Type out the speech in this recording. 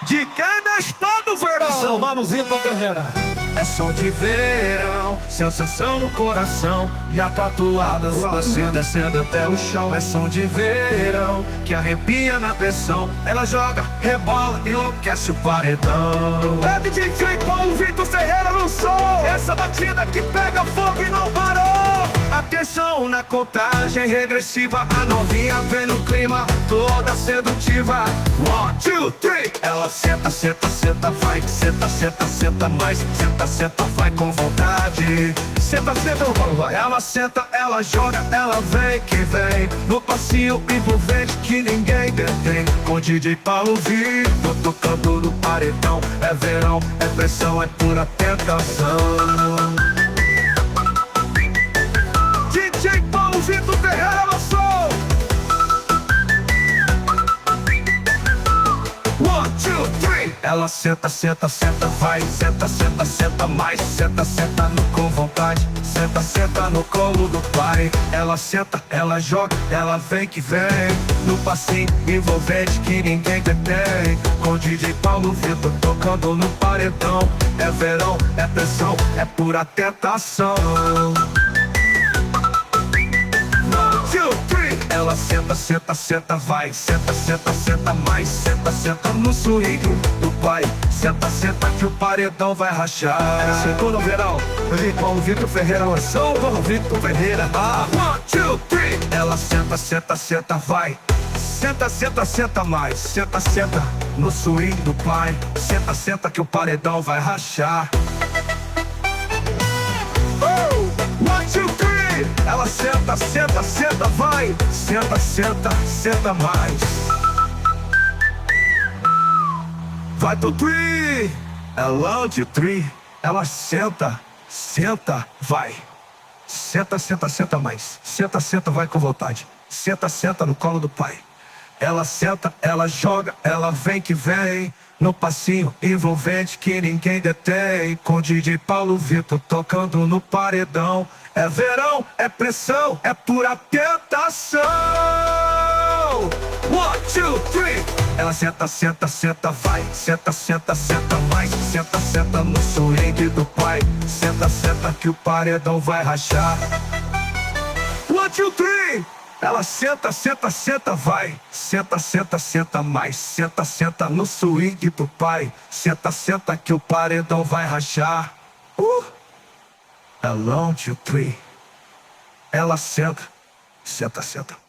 De quem está no verão. São Manos e Ferreira. É som de verão, sensação no coração. E a tatuada descendo até o chão. É som de verão, que arrepia na pressão. Ela joga, rebola, enlouquece o paredão. É DJ Paulo Vitor Ferreira no som. Essa batida que pega fogo e não parou. Atenção na contagem regressiva. A novinha vem no clima, toda sedutiva. 1, 2, 3. Ela senta, senta, senta, vai. Senta, senta, senta mais. Senta, senta, vai com vontade. Senta, senta, vai. Ela senta, ela joga, ela vem que vem. No passinho envolvente que ninguém detém. Com DJ Paulo Vitor tocando no paredão. É verão, é pressão, é pura tentação. DJ Paulo Vitor Ferreira lançou. 1, 2, 3. Ela senta, senta, senta, vai. Senta, senta, senta mais. Senta, senta no com vontade. Senta, senta no colo do pai. Ela senta, ela joga, ela vem que vem. No passinho envolvente que ninguém detém. Com DJ Paulo Vitor tocando no paredão. É verão, é pressão, é pura tentação. Ela senta, senta, senta, vai. Senta, senta, senta mais. Senta, senta no swing do pai. Senta, senta que o paredão vai rachar. Chegou no verão, Paulo Vitor Ferreira lançou. Paulo Vitor Ferreira. 1, 2, 3. Ela senta, senta, senta, vai. Senta, senta, senta mais. Senta, senta no swing do pai. Senta, senta que o paredão vai rachar. 1, 2, 3. Ela senta, senta, senta, vai. Senta, senta, senta mais. Vai do tree. Ela de tree. Ela senta, senta, vai. Senta, senta, senta mais. Senta, senta, vai com vontade. Senta, senta no colo do pai. Ela senta, ela joga, ela vem que vem. No passinho envolvente que ninguém detém. Com DJ Paulo Vitor tocando no paredão. É verão, é pressão, é pura tentação. 1, 2, 3. Ela senta, senta, senta, vai. Senta, senta, senta mais. Senta, senta no swing do pai. Senta, senta que o paredão vai rachar. 1, 2, 3. Ela senta, senta, senta, vai. Senta, senta, senta mais. Senta, senta no swing do pai. Senta, senta que o paredão vai rachar. 1, 2, 3. Ela senta, senta, senta.